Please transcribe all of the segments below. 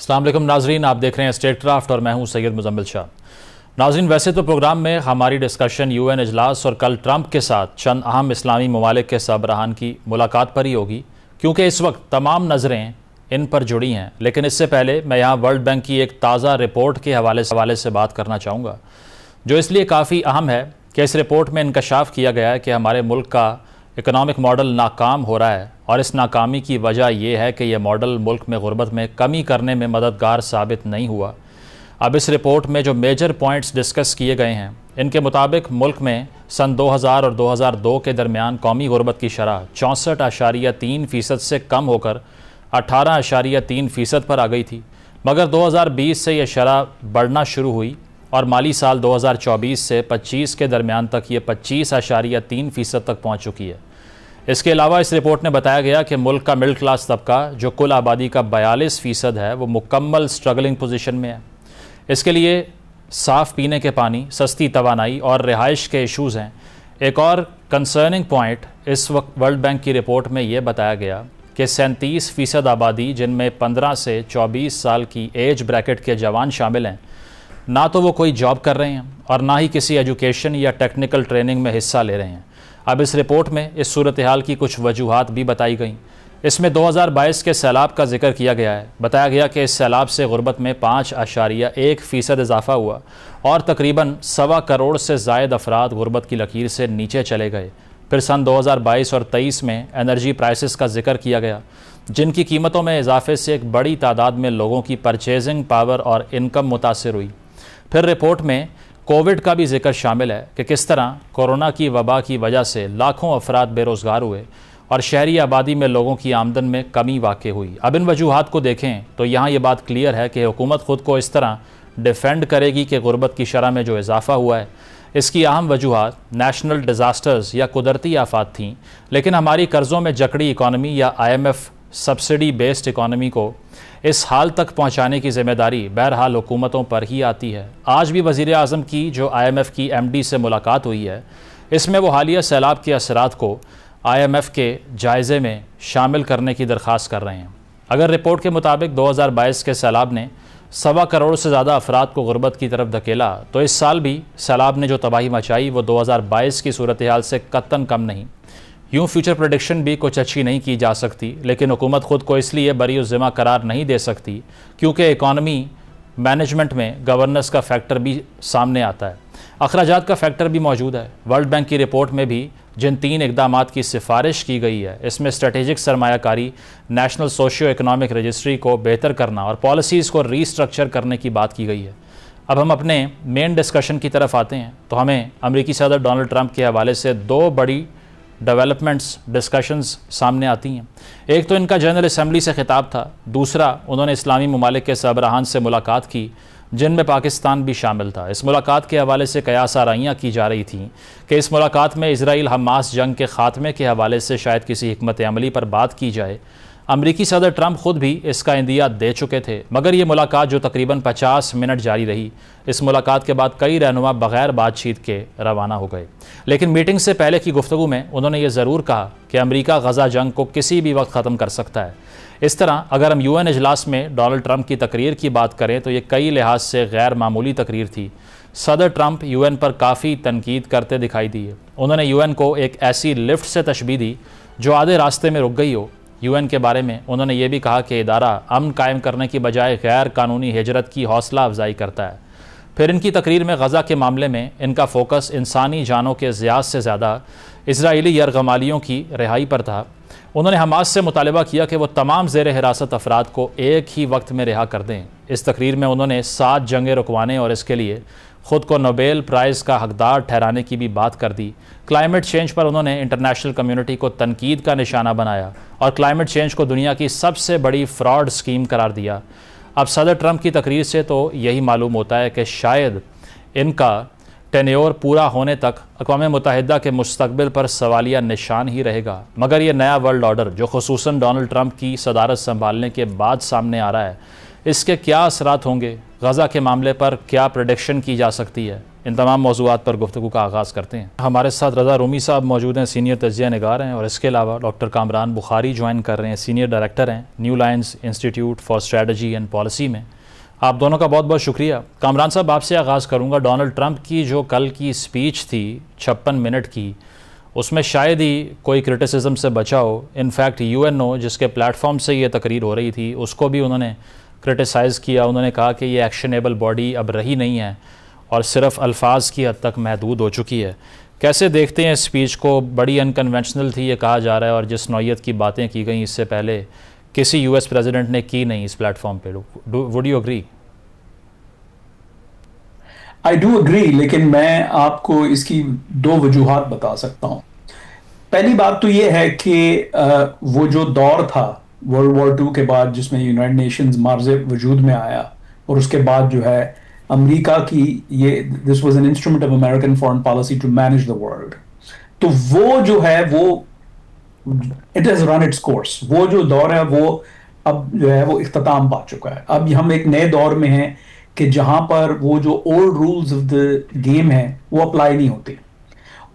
अस्सलाम वालेकुम नाजरीन, आप देख रहे हैं स्टेट क्राफ्ट और मैं हूं सैयद मुजम्मिल शाह। नाजरीन, वैसे तो प्रोग्राम में हमारी डिस्कशन यूएन इजलास और कल ट्रंप के साथ चंद अहम इस्लामी ममालिक के सरबराहान की मुलाकात पर ही होगी, क्योंकि इस वक्त तमाम नज़रें इन पर जुड़ी हैं। लेकिन इससे पहले मैं यहाँ वर्ल्ड बैंक की एक ताज़ा रिपोर्ट के हवाले से बात करना चाहूँगा, जो इसलिए काफ़ी अहम है कि इस रिपोर्ट में इंकशाफ किया गया है कि हमारे मुल्क का इकनॉमिक मॉडल नाकाम हो रहा है, और इस नाकामी की वजह यह है कि यह मॉडल मुल्क में गुर्बत में कमी करने में मददगार साबित नहीं हुआ। अब इस रिपोर्ट में जो मेजर पॉइंट्स डिस्कस किए गए हैं, इनके मुताबिक मुल्क में सन 2000 और 2002 के दरमियान कौमी गुर्बत की शरह 64.3% से कम होकर 18.3% पर आ गई थी, मगर 2020 से यह शरह बढ़ना शुरू हुई और माली साल 2024 से 25 के दरमियान तक ये 25.3% तक पहुँच चुकी है। इसके अलावा इस रिपोर्ट ने बताया गया कि मुल्क का मिडिल क्लास तबका, जो कुल आबादी का 42% है, वो मुकम्मल स्ट्रगलिंग पोजीशन में है। इसके लिए साफ़ पीने के पानी, सस्ती तवानाई और रिहाइश के इशूज़ हैं। एक और कंसर्निंग पॉइंट इस वक्त वर्ल्ड बैंक की रिपोर्ट में ये बताया गया कि 37% आबादी, जिनमें 15 से 24 साल की एज ब्रैकेट के जवान शामिल हैं, ना तो वो कोई जॉब कर रहे हैं और ना ही किसी एजुकेशन या टेक्निकल ट्रेनिंग में हिस्सा ले रहे हैं। अब इस रिपोर्ट में इस सूरत हाल की कुछ वजूहात भी बताई गई। इसमें 2022 के सैलाब का जिक्र किया गया है। बताया गया कि इस सैलाब से गुर्बत में 5.1% इजाफा हुआ और तकरीबन 1.25 करोड़ से ज़ायद अफराद गुर्बत की लकीर से नीचे चले गए। फिर सन 2022 और 23 में एनर्जी प्राइसेस का जिक्र किया गया, जिनकी कीमतों में इजाफे से एक बड़ी तादाद में लोगों की परचेजिंग पावर और इनकम मुतासिर हुई। फिर रिपोर्ट में कोविड का भी जिक्र शामिल है कि किस तरह कोरोना की वबा की वजह से लाखों अफराद बेरोज़गार हुए और शहरी आबादी में लोगों की आमदन में कमी वाक़ हुई। अब इन वजूहात को देखें तो यहाँ ये बात क्लियर है कि हुकूमत ख़ुद को इस तरह डिफेंड करेगी कि गुर्बत की शरह में जो इजाफा हुआ है, इसकी अहम वजूहात नेशनल डिज़ास्टर्स या कुदरती आफात थीं। लेकिन हमारी कर्ज़ों में जकड़ी इकॉनमी या IMF सब्सिडी बेस्ड इकॉनमी को इस हाल तक पहुंचाने की जिम्मेदारी बहरहाल हुकूमतों पर ही आती है। आज भी वज़ीर आज़म की जो IMF की MD से मुलाकात हुई है, इसमें वो हालिया सैलाब के असरात को IMF के जायज़े में शामिल करने की दरख्वास्त कर रहे हैं। अगर रिपोर्ट के मुताबिक 2022 के सैलाब ने 1.25 करोड़ से ज़्यादा अफराद को गुर्बत की तरफ धकेला, तो इस साल भी सैलाब ने जो तबाही मचाई वो 2022 की सूरत हाल से कतन कम नहीं। यूँ फ्यूचर प्रेडिक्शन भी कुछ अच्छी नहीं की जा सकती, लेकिन हुकूमत ख़ुद को इसलिए बरी-उज़्ज़िम्मा करार नहीं दे सकती क्योंकि इकॉनमी मैनेजमेंट में गवर्नेंस का फैक्टर भी सामने आता है, अखराजात का फैक्टर भी मौजूद है। वर्ल्ड बैंक की रिपोर्ट में भी जिन 3 इक़दामात की सिफारिश की गई है, इसमें स्ट्रेटेजिक सरमायाकारी, नेशनल सोशियो इकनॉमिक रजिस्ट्री को बेहतर करना और पॉलिसीज़ को रीस्ट्रक्चर करने की बात की गई है। अब हम अपने मेन डिस्कशन की तरफ आते हैं तो हमें अमेरिकी सदर डोनाल्ड ट्रंप के हवाले से 2 बड़ी डेवलपमेंट्स डिस्कशंस सामने आती हैं। एक तो इनका जनरल असम्बली से खिताब था, दूसरा उन्होंने इस्लामी ममालिक के सरबराहान से मुलाकात की, जिनमें पाकिस्तान भी शामिल था। इस मुलाकात के हवाले से कयास आराइयाँ की जा रही थीं कि इस मुलाकात में इजराइल हमास जंग के ख़ात्मे के हवाले से शायद किसी हिकमत अमली पर बात की जाए। अमरीकी सदर ट्रंप ख़ुद भी इसका इंदिया दे चुके थे, मगर ये मुलाकात जो तकरीबन 50 मिनट जारी रही, इस मुलाकात के बाद कई रहनुमा बग़ैर बातचीत के रवाना हो गए। लेकिन मीटिंग से पहले की गुफ्तगू में उन्होंने ये ज़रूर कहा कि अमरीका गज़ा जंग को किसी भी वक्त ख़त्म कर सकता है। इस तरह अगर हम UN इजलास में डोनाल्ड ट्रंप की तकरीर की बात करें तो ये कई लिहाज से गैर मामूली तकरीर थी। सदर ट्रंप UN पर काफ़ी तनकीद करते दिखाई दिए। उन्होंने UN को एक ऐसी लिफ्ट से तशबीह दी जो आधे रास्ते में रुक गई हो। UN के बारे में उन्होंने ये भी कहा कि इदारा अमन कायम करने की बजाय गैर कानूनी हिजरत की हौसला अफजाई करता है। फिर इनकी तकरीर में गज़ा के मामले में इनका फोकस इंसानी जानों के ज़ियाद से ज़्यादा इसराइली यरगमालियों की रिहाई पर था। उन्होंने हमास से मुतालबा किया कि वो तमाम ज़ेर हिरासत अफराद को एक ही वक्त में रिहा कर दें। इस तकरीर में उन्होंने 7 जंगें रुकवाने और इसके लिए ख़ुद को नोबेल प्राइज़ का हकदार ठहराने की भी बात कर दी। क्लाइमेट चेंज पर उन्होंने इंटरनेशनल कम्युनिटी को तनकीद का निशाना बनाया और क्लाइमेट चेंज को दुनिया की सबसे बड़ी फ्रॉड स्कीम करार दिया। अब सदर ट्रंप की तकरीर से तो यही मालूम होता है कि शायद इनका टेन्योर पूरा होने तक अक़वाम मुत्तहिदा के मुस्तक़बिल पर सवालिया निशान ही रहेगा। मगर ये नया वर्ल्ड ऑर्डर जो ख़ुसूसन डोनाल्ड ट्रंप की सदारत संभालने के बाद सामने आ रहा है, इसके क्या असरात होंगे, गज़ा के मामले पर क्या प्रेडिक्शन की जा सकती है, इन तमाम मौज़ूआत पर गुफ्तगू का आगाज़ करते हैं। हमारे साथ रज़ा रूमी साहब मौजूद हैं, सीनियर तज्ज़िया निगार हैं, और इसके अलावा डॉक्टर कामरान बुखारी ज्वाइन कर रहे हैं, सीनियर डायरेक्टर हैं new Lions institute for strategy and policy में। आप दोनों का बहुत बहुत शुक्रिया। कामरान साहब, आपसे आगाज़ करूँगा। डोनाल्ड ट्रंप की जो कल की स्पीच थी 56 मिनट की, उसमें शायद ही कोई क्रिटिसिज्म से बचा हो। इनफैक्ट UNO जिसके प्लेटफॉर्म से ये तकरीर हो रही थी, उसको भी उन्होंने क्रिटिसाइज़ किया। उन्होंने कहा कि ये एक्शनेबल बॉडी अब रही नहीं है और सिर्फ अल्फाज की हद तक महदूद हो चुकी है। कैसे देखते हैं स्पीच को? बड़ी अनकन्वेंशनल थी ये कहा जा रहा है, और जिस नौयत की बातें की गई इससे पहले किसी US प्रेसिडेंट ने की नहीं इस प्लेटफॉर्म पे। Would you agree? I do agree, लेकिन मैं आपको इसकी दो वजूहात बता सकता हूं। पहली बात तो ये है कि वो जो दौर था वर्ल्ड वॉर II के बाद, जिसमें यूनाइटेड नेशंस मार्ज़े वजूद में आया, और उसके बाद जो है अमेरिका की ये this was an instrument of American foreign policy to manage the world, तो वो जो है वो it has run its course. वो जो दौर है वो अब जो है वो इख्तिताम पा चुका है। अब हम एक नए दौर में हैं कि जहां पर वो जो old rules of the game है वो अप्लाई नहीं होते,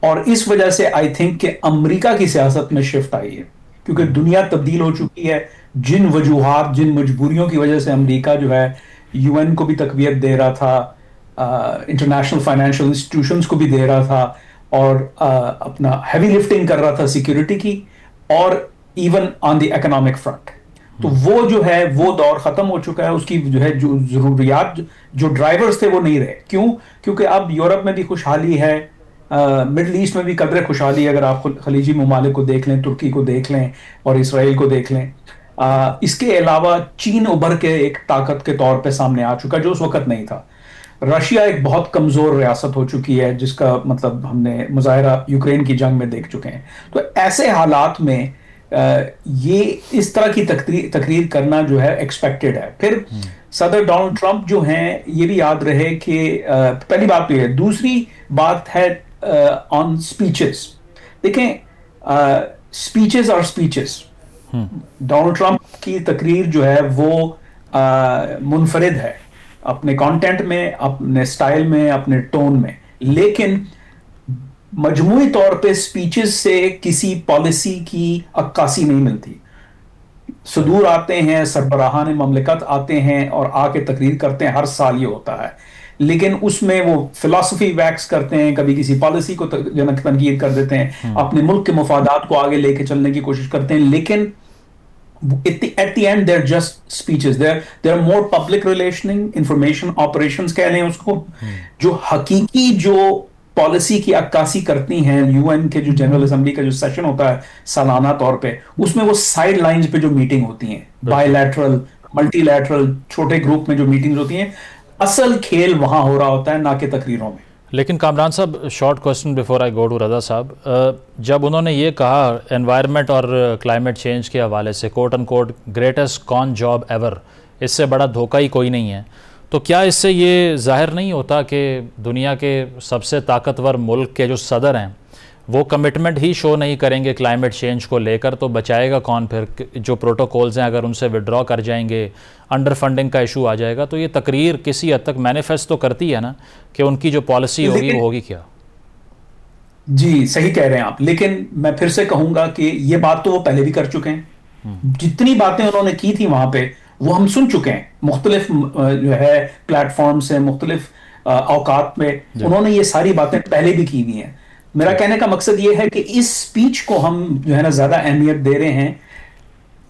और इस वजह से आई थिंक कि अमेरिका की सियासत में शिफ्ट आई है, क्योंकि दुनिया तब्दील हो चुकी है। जिन वजूहात, जिन मजबूरियों की वजह से अमेरिका जो है UN को भी तकवीत दे रहा था, इंटरनेशनल फाइनेंशियल इंस्टीट्यूशंस को भी दे रहा था, और अपना हैवी लिफ्टिंग कर रहा था सिक्योरिटी की, और even on the economic front. तो वो जो है वो दौर खत्म हो चुका है। उसकी जो है जो जरूरियात, जो ड्राइवर्स थे वो नहीं रहे। क्यों? क्योंकि अब यूरोप में भी खुशहाली है, मिडल ईस्ट में भी कदर खुशहाली है। अगर आप खलीजी ममालिक को देख लें, तुर्की को देख लें, और इसराइल को देख लें, इसके अलावा चीन उभर के एक ताकत के तौर पे सामने आ चुका, जो उस वक्त नहीं था। रशिया एक बहुत कमजोर रियासत हो चुकी है, जिसका मतलब हमने मुजाहिरा यूक्रेन की जंग में देख चुके हैं। तो ऐसे हालात में ये इस तरह की तकरीर करना जो है एक्सपेक्टेड है। फिर सदर डोनाल्ड ट्रंप जो हैं, ये भी याद रहे कि पहली बात तो ये। दूसरी बात है ऑन स्पीचेस। देखें, स्पीचेस और स्पीचेस, डोनाल्ड ट्रंप की तकरीर जो है वो मुनफरिद है अपने कंटेंट में, अपने स्टाइल में, अपने टोन में, लेकिन मजमूई तौर पे स्पीचेस से किसी पॉलिसी की अक्कासी नहीं मिलती। सदूर आते हैं, सरबराहान ममलिकत आते हैं और आके तकरीर करते हैं, हर साल ये होता है, लेकिन उसमें वो फिलॉसफी वैक्स करते हैं, कभी किसी पॉलिसी को तनकीद कर देते हैं, अपने मुल्क के मफादात को आगे लेके चलने की कोशिश करते हैं, लेकिन at the end they're just speeches. They're more public relationing, information operations कह लें उसको, जो हकीकी जो पॉलिसी की अक्कासी करती हैं। UN के जो जनरल असेंबली का जो सेशन होता है सालाना तौर पे, उसमें वो साइड लाइंस पे जो मीटिंग होती हैं, बायलैटरल, मल्टीलैटरल, छोटे ग्रुप में जो मीटिंग्स होती हैं, असल खेल वहां हो रहा होता है, ना कि तकरीरों में। लेकिन कामरान साहब, short question before I go to Raza साहब, जब उन्होंने ये कहा एनवायरनमेंट और क्लाइमेट चेंज के हवाले से, quote end quote greatest con job ever, इससे बड़ा धोखा ही कोई नहीं है, तो क्या इससे ये जाहिर नहीं होता कि दुनिया के सबसे ताकतवर मुल्क के जो सदर हैं वो कमिटमेंट ही शो नहीं करेंगे क्लाइमेट चेंज को लेकर? तो बचाएगा कौन फिर? जो प्रोटोकॉल्स हैं अगर उनसे विड्रॉ कर जाएंगे, अंडर फंडिंग का इशू आ जाएगा, तो ये तकरीर किसी हद तक मैनिफेस्ट तो करती है ना कि उनकी जो पॉलिसी होगी वो होगी क्या? जी, सही कह रहे हैं आप, लेकिन मैं फिर से कहूंगा कि ये बात तो वो पहले भी कर चुके हैं। जितनी बातें उन्होंने की थी वहां पे वो हम सुन चुके हैं, मुख्तलिफ जो है प्लेटफॉर्म से, मुख्तलिफ औकात में उन्होंने ये सारी बातें पहले भी की हुई हैं। मेरा कहने का मकसद ये है कि इस स्पीच को हम जो है ना ज्यादा अहमियत दे रहे हैं।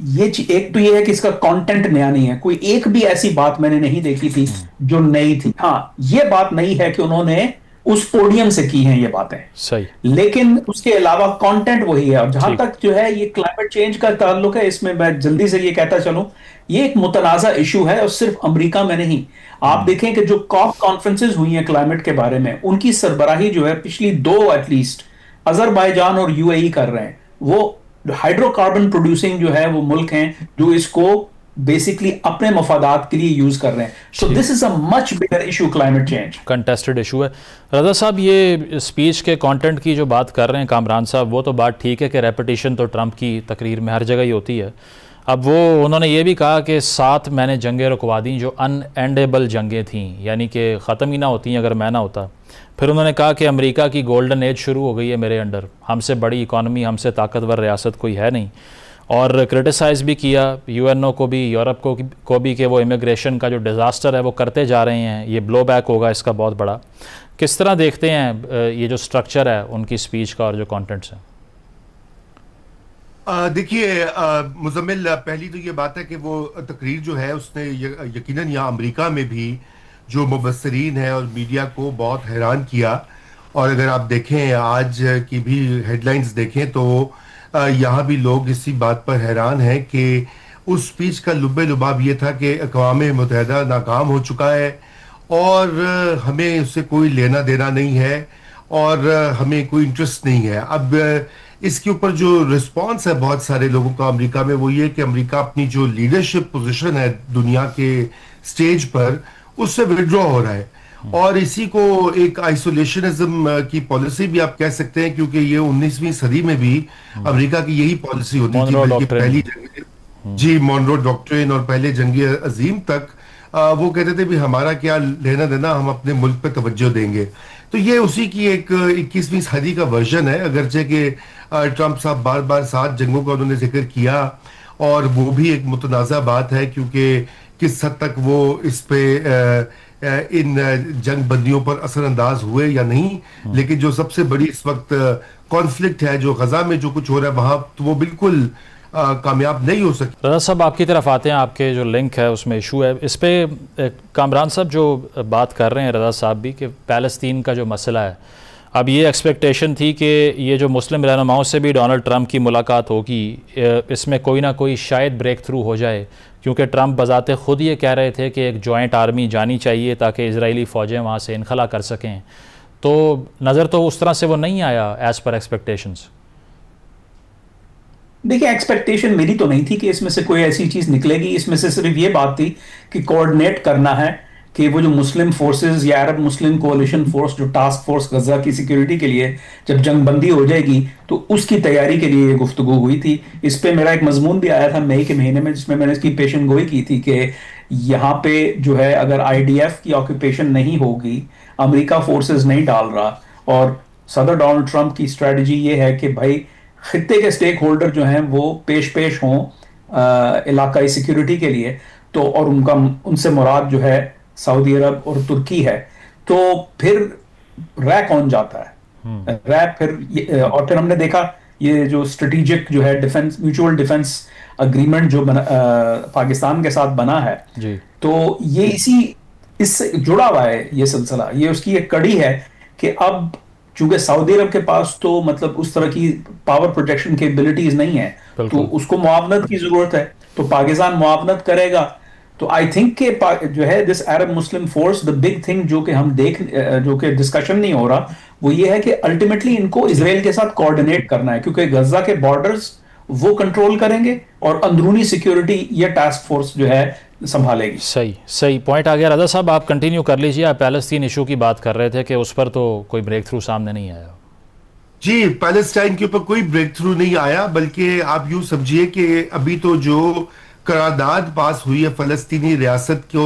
ये एक तो ये है कि इसका कंटेंट नया नहीं है, कोई एक भी ऐसी बात मैंने नहीं देखी थी जो नई थी। हाँ, ये बात नई है कि उन्होंने उस पोडियम से की हैं ये बातें, सही, लेकिन उसके अलावा कंटेंट वही है। और जहां तक जो है ये क्लाइमेट चेंज का ताल्लुक है, इसमें मैं जल्दी से ये कहता चलूं, ये एक मुतनाज़ा इशू है, और सिर्फ अमेरिका में नहीं। आप देखें कि जो कॉप कॉन्फ्रेंसेस हुई हैं क्लाइमेट के बारे में, उनकी सरबराही जो है पिछली 2 एटलीस्ट अजरबैजान और UAE कर रहे हैं। वो हाइड्रोकार्बन प्रोड्यूसिंग जो है वो मुल्क हैं जो इसको बेसिकली अपने मफादात के लिए यूज कर रहे हैं। So this is a much bigger issue, climate change contested issue है। रज़ा साहब, ये स्पीच के कंटेंट की जो बात कर रहे हैं कामरान साहब, वो तो बात ठीक है कि रेपिटेशन तो ट्रंप की तकरीर में हर जगह ही होती है। अब वो उन्होंने ये भी कहा कि 7 मैंने जंगें रुकवा दी जो अनएंडेबल जंगें थीं, यानी कि ख़त्म ही ना होती अगर मैं ना होता। फिर उन्होंने कहा कि अमेरिका की गोल्डन एज शुरू हो गई है मेरे अंडर, हमसे बड़ी इकॉनमी, हमसे ताकतवर रियासत कोई है नहीं। और क्रिटिसाइज़ भी किया यूएनओ को भी, यूरोप को भी, कि वो इमिग्रेशन का जो डिज़ास्टर है वो करते जा रहे हैं, ये ब्लो बैक होगा इसका बहुत बड़ा। किस तरह देखते हैं ये जो स्ट्रक्चर है उनकी स्पीच का और जो कॉन्टेंट्स हैं? देखिए मुजम्मिल, पहली तो ये बात है कि वो तकरीर जो है उसने यकीनन यहाँ अमेरिका में भी जो मुबस्सरीन है और मीडिया को बहुत हैरान किया। और अगर आप देखें आज की भी हेडलाइंस देखें तो यहाँ भी लोग इसी बात पर हैरान हैं कि उस स्पीच का लुब्बे लुबाब ये था कि अक़वाम मुत्तहिदा नाकाम हो चुका है और हमें उससे कोई लेना देना नहीं है और हमें कोई इंटरेस्ट नहीं है। अब इसके ऊपर जो रिस्पांस है बहुत सारे लोगों का अमेरिका में, वो ये कि अमेरिका अपनी जो लीडरशिप पोजीशन है दुनिया के स्टेज पर उससे विड्रॉ हो रहा है। और इसी को एक आइसोलेशनिज्म की पॉलिसी भी आप कह सकते हैं, क्योंकि ये 19वीं सदी में भी अमेरिका की यही पॉलिसी होती थी। बल्कि पहली जंग मॉनरो डॉक्ट्रिन और पहले जंग अजीम तक वो कहते थे भी हमारा क्या लेना देना, हम अपने मुल्क पे तवज्जो देंगे। तो ये उसी की एक 21वीं सदी का वर्जन है। अगरचे कि ट्रंप साहब बार बार 7 जंगों का उन्होंने जिक्र किया और वो भी एक मुतनाज़ा बात है, क्योंकि किस हद तक वो इस पे इन जंग बंदियों पर असरअंदाज हुए या नहीं। लेकिन जो सबसे बड़ी इस वक्त कॉन्फ्लिक्ट है, जो गजा में जो कुछ हो रहा है वहां, तो वो बिल्कुल कामयाब नहीं हो सकती। रज़ा साहब आपकी तरफ आते हैं, आपके जो लिंक है उसमें इशू है इस पे। कामरान साहब जो बात कर रहे हैं, रज़ा साहब भी, कि फ़लस्तीन का जो मसला है, अब ये एक्सपेक्टेशन थी कि ये जो मुस्लिम रहनुमाओं से भी डोनाल्ड ट्रंप की मुलाकात होगी, इसमें कोई ना कोई शायद ब्रेक थ्रू हो जाए, क्योंकि ट्रंप बजाते ख़ुद ये कह रहे थे कि एक जॉइंट आर्मी जानी चाहिए ताकि इजरायली फ़ौजें वहाँ से इनखला कर सकें। तो नज़र तो उस तरह से वो नहीं आया एज़ पर एक्सपेक्टेशंस। देखिए, एक्सपेक्टेशन मेरी तो नहीं थी कि इसमें से कोई ऐसी चीज निकलेगी। इसमें से सिर्फ ये बात थी कि कोऑर्डिनेट करना है कि वो जो मुस्लिम फोर्सेस या अरब मुस्लिम कोalition फोर्स, जो टास्क फोर्स गजा की सिक्योरिटी के लिए जब जंगबंदी हो जाएगी तो उसकी तैयारी के लिए ये गुफ्तगू हुई थी। इस पे मेरा एक मजमून भी आया था मई के महीने में, जिसमें मैंने इसकी पेशन गोई की थी कि यहाँ पे जो है अगर IDF की ऑक्यूपेशन नहीं होगी, अमेरिका फोर्सेस नहीं डाल रहा, और सदर डोनाल्ड ट्रंप की स्ट्रेटजी ये है कि भाई खित्ते के स्टेक होल्डर जो हैं वो पेश हों इलाकाई सिक्योरिटी के लिए, तो और उनसे मुराद जो है सऊदी अरब और तुर्की है, तो फिर रैक कौन जाता है? रैक फिर और फिर हमने देखा ये जो स्ट्रेटेजिक जो है डिफेंस, म्यूचुअल डिफेंस अग्रीमेंट जो पाकिस्तान के साथ बना है जी, तो ये इससे जुड़ा हुआ है ये सिलसिला। ये उसकी एक कड़ी है कि अब चूंकि सऊदी अरब के पास तो मतलब उस तरह की पावर प्रोटेक्शन कैपेबिलिटीज नहीं है, तो उसको मुआवनत की जरूरत है, तो पाकिस्तान मुआवनत करेगा। तो आई थिंक के जो है this Arab Muslim force, the big thing जो कि हम जो कि डिस्कशन नहीं हो रहा, वो ये है कि अल्टीमेटली इनको इजराइल के साथ कोऑर्डिनेट करना है, क्योंकि गजा के बॉर्डर्स वो कंट्रोल करेंगे और अंदरूनी सिक्योरिटी ये टास्क फोर्स जो है संभालेगी। सही पॉइंट आ गया। रज़ा साहब आप कंटिन्यू कर लीजिए, आप पैलेस्टीन इशू की बात कर रहे थे कि उस पर तो कोई ब्रेक थ्रू सामने नहीं आया। जी, पैलेस्टाइन के ऊपर कोई ब्रेक थ्रू नहीं आया, बल्कि आप यूं समझिए कि अभी तो जो करारदाद पास हुई है फलस्तीनी रियासत को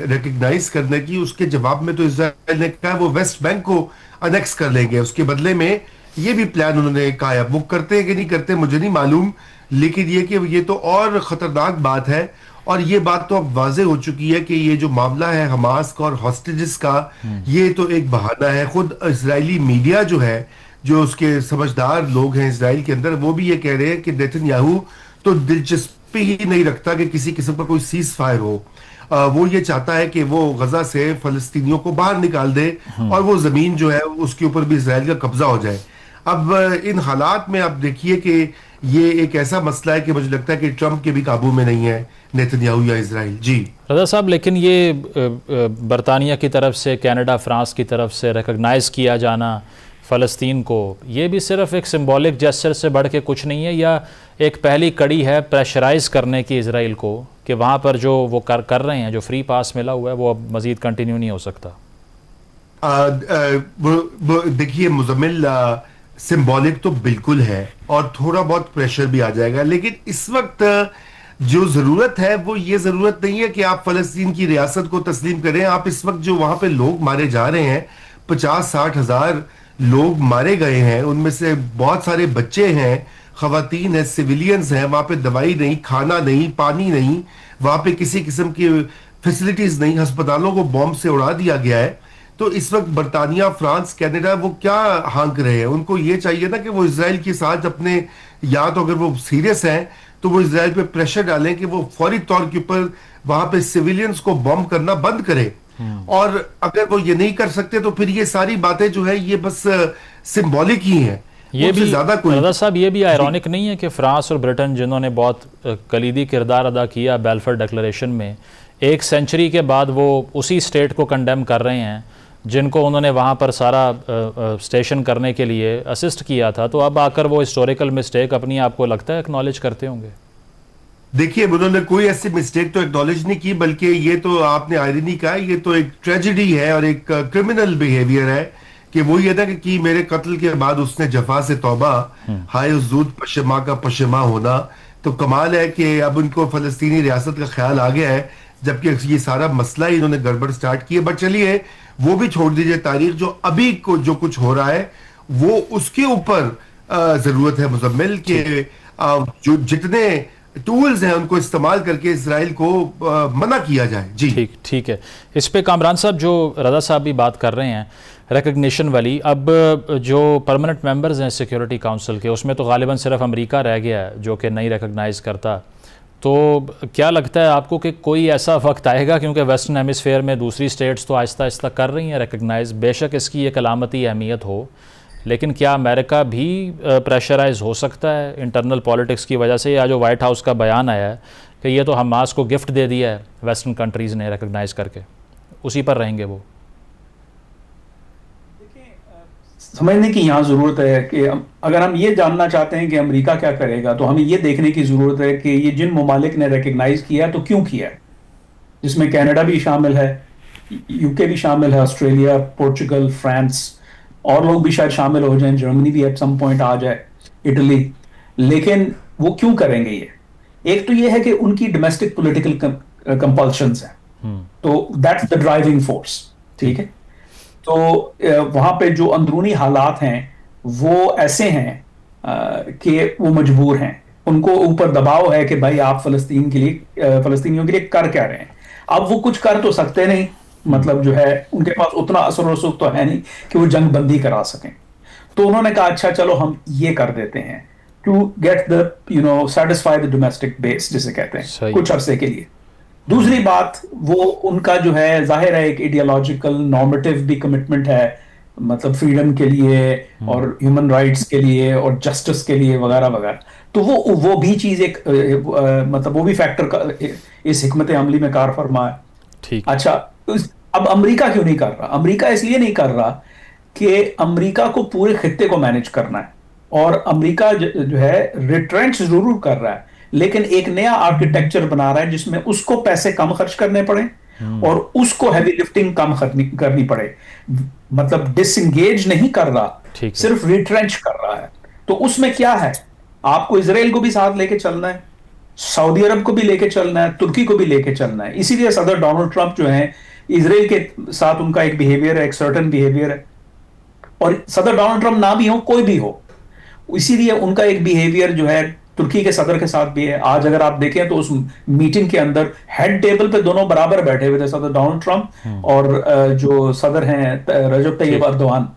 रिकग्नाइज करने की, उसके जवाब में तो इजराइल ने कहा वो वेस्ट बैंक को अनेक्स कर लेंगे। उसके बदले में ये भी प्लान उन्होंने कहा है, वो करते हैं कि नहीं करते मुझे नहीं मालूम, लेकिन ये कि ये तो और खतरनाक बात है। और ये बात तो अब वाजे हो चुकी है कि ये जो मामला है हमास का और हॉस्टेजेस का, ये तो एक बहाना है। खुद इजरायली मीडिया जो है, जो उसके समझदार लोग हैं इसराइल के अंदर, वो भी ये कह रहे हैं कि नेतन्याहू तो दिलचस्पी ही नहीं रखता कि किसी किस्म का कोई सीज फायर हो। वो ये चाहता है कि वो गजा से फलस्तीनियों को बाहर निकाल दे और वो जमीन जो है उसके ऊपर भी इसराइल का कब्जा हो जाए। अब इन हालात में आप देखिए कि ये एक ऐसा मसला है कि मुझे लगता है कि ट्रंप के भी काबू में नहीं है नेतन्याहू या इजराइल। जी रज़ा साहब, लेकिन ये बरतानिया की तरफ से, कनाडा, फ्रांस की तरफ से रिकग्नाइज़ किया जाना फ़लस्तीन को, ये भी सिर्फ एक सिंबॉलिक जेस्चर से बढ़ के कुछ नहीं है, या एक पहली कड़ी है प्रेशराइज करने की इजराइल को कि वहाँ पर जो वो कर रहे हैं, जो फ्री पास मिला हुआ है, वो अब मज़ीद कंटिन्यू नहीं हो सकता? देखिए मुजम्मिल, सिंबॉलिक तो बिल्कुल है और थोड़ा बहुत प्रेशर भी आ जाएगा, लेकिन इस वक्त जो जरूरत है वो ये जरूरत नहीं है कि आप फलस्तीन की रियासत को तस्लीम करें। आप इस वक्त जो वहां पे लोग मारे जा रहे हैं, 50-60 हजार लोग मारे गए हैं, उनमें से बहुत सारे बच्चे हैं, खवातीन है, सिविलियंस हैं, वहां पे दवाई नहीं, खाना नहीं, पानी नहीं, वहां पे किसी किस्म की फैसिलिटीज नहीं, अस्पतालों को बॉम्ब से उड़ा दिया गया है। तो इस वक्त बरतानिया, फ्रांस, कनाडा वो क्या हाँक रहे हैं? उनको ये चाहिए ना कि वो इजराइल के साथ अपने, या तो अगर वो सीरियस हैं तो वो इजराइल पे प्रेशर डालें कि वो फौरी तौर के ऊपर वहां पे सिविलियंस को बॉम्ब करना बंद करे। और अगर वो ये नहीं कर सकते तो फिर ये सारी बातें जो है ये बस सिंबॉलिक ही हैं। ये भी ज्यादा कोई रजा साहब, ये भी आयरॉनिक नहीं है कि फ्रांस और ब्रिटेन, जिन्होंने बहुत कलीदी किरदार अदा किया बेल्फर डिक्लेरेशन में, 1 सेंचुरी के बाद वो उसी स्टेट को कंडेम कर रहे हैं जिनको उन्होंने वहाँ पर सारा स्टेशन करने के लिए असिस्ट किया था, तो अब आकर वो हिस्टोरिकल मिस्टेक अपनी आपको लगता है एक्नॉलेज करते होंगे? देखिए, उन्होंने कोई ऐसी मिस्टेक तो एक्नॉलेज नहीं की, बल्कि ये तो आपने आयरनी कहा, ये तो एक ट्रेजेडी है और एक क्रिमिनल बिहेवियर है कि वो ये था कि मेरे कत्ल के बाद उसने जफा से तौबा, हाय उज़ूद पशमा का पशमा होना। तो कमाल है कि अब उनको फलस्तीनी रियासत का ख्याल आ गया है, जबकि ये सारा मसला ही इन्होंने गड़बड़ स्टार्ट की है। बट चलिए वो भी छोड़ दीजिए, तारीख जो अभी को जो कुछ हो रहा है वो उसके ऊपर जरूरत है मुजम्मिल के जो जितने टूल्स हैं उनको इस्तेमाल करके इसराइल को मना किया जाए। जी ठीक है। इस पे कामरान साहब, जो रजा साहब भी बात कर रहे हैं रिकग्निशन वाली, अब जो परमानेंट मेंबर्स हैं सिक्योरिटी काउंसिल के, उसमें तो गालिबन सिर्फ अमेरिका रह गया है जो कि नहीं रिकग्नाइज़ करता। तो क्या लगता है आपको कि कोई ऐसा वक्त आएगा, क्योंकि वेस्टर्न हेमिस्फेयर में दूसरी स्टेट्स तो आहिस्ता आहिस्ता कर रही हैं रिकग्नाइज़, बेशक इसकी एक अलामती अहमियत हो, लेकिन क्या अमेरिका भी प्रेशराइज हो सकता है इंटरनल पॉलिटिक्स की वजह से? या जो वाइट हाउस का बयान आया है कि ये तो हमास को गिफ्ट दे दिया है वेस्टर्न कंट्रीज़ ने रिकग्नाइज़ करके, उसी पर रहेंगे वो? समझने की यहाँ जरूरत है कि अगर हम ये जानना चाहते हैं कि अमेरिका क्या करेगा, तो हमें ये देखने की जरूरत है कि ये जिन ममालिक ने रिकग्नाइज किया तो क्यों किया, जिसमें कनाडा भी शामिल है, यूके भी शामिल है, ऑस्ट्रेलिया, पोर्चुगल, फ्रांस, और लोग भी शायद शामिल हो जाएं, जर्मनी भी एट सम पॉइंट आ जाए, इटली। लेकिन वो क्यों करेंगे ये? एक तो ये है कि उनकी डोमेस्टिक पॉलिटिकल कंपल्शंस हैं, तो दैट्स द ड्राइविंग फोर्स। ठीक है, तो वहां पे जो अंदरूनी हालात हैं वो ऐसे हैं कि वो मजबूर हैं, उनको ऊपर दबाव है कि भाई आप फलस्तीन के लिए, फलस्तीनियों के लिए कर क्या रहे हैं। अब वो कुछ कर तो सकते नहीं, मतलब जो है उनके पास उतना असर रसूख तो है नहीं कि वो जंग बंदी करा सकें। तो उन्होंने कहा अच्छा चलो हम ये कर देते हैं to get the satisfy the domestic base, जिसे कहते हैं, कुछ अरसे के लिए। दूसरी बात, वो उनका जो है जाहिर है एक आइडियोलॉजिकल नॉर्मेटिव भी कमिटमेंट है, मतलब फ्रीडम के लिए और ह्यूमन राइट्स के लिए और जस्टिस के लिए वगैरह वगैरह। तो वो भी चीज एक मतलब वो भी फैक्टर इस हिकमत अमली में कार फरमा है। ठीक। अच्छा, अब अमेरिका क्यों नहीं कर रहा? अमेरिका इसलिए नहीं कर रहा कि अमेरिका को पूरे खित्ते को मैनेज करना है, और अमेरिका जो है रिट्रेंच जरूर कर रहा है, लेकिन एक नया आर्किटेक्चर बना रहा है जिसमें उसको पैसे कम खर्च करने पड़े और उसको हैवी लिफ्टिंग कम करनी पड़े। मतलब डिसएंगेज नहीं कर रहा, सिर्फ रिट्रेंच कर रहा है। तो उसमें क्या है, आपको इजराइल को भी साथ लेके चलना है, सऊदी अरब को भी लेके चलना है, तुर्की को भी लेके चलना है। इसीलिए सदर डोनाल्ड ट्रंप जो है, इजराइल के साथ उनका एक बिहेवियर है, एक सर्टेन बिहेवियर है, और सदर डोनाल्ड ट्रंप ना भी हो, कोई भी हो, इसीलिए उनका एक बिहेवियर जो है तुर्की के सदर के साथ भी है। आज अगर आप देखें तो उस मीटिंग के अंदर हेड टेबल पे दोनों बराबर बैठे हुए थे, सदर डोनाल्ड ट्रंप और जो सदर हैं रजब तैयब अर्दोआन,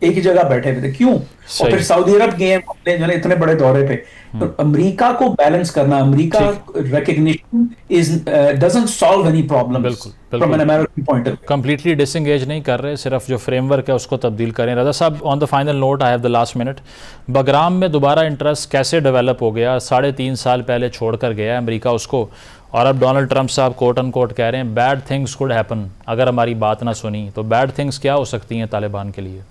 एक ही जगह बैठे हुए थे। क्यों? और फिर सऊदी अरब गए अपने जो इतने बड़े दौरे पे। तो अमेरिका को बैलेंस करना, America recognition is doesn't solve any problem from an American point of view. Completely disengage नहीं कर रहे, सिर्फ जो फ्रेमवर्क है उसको तब्दील करें। रजा साहब, on the final note, I have the last minute, Bagram में दोबारा इंटरेस्ट कैसे डेवलप हो गया? 3.5 साल पहले छोड़कर गया अमेरिका उसको, और अब डोनाल्ड ट्रंप साहब कोट एंड कोट कह रहे हैं बैड थिंग्स कुड हैपन, अगर हमारी बात ना सुनी तो बैड थिंग्स क्या हो सकती हैं तालिबान के लिए?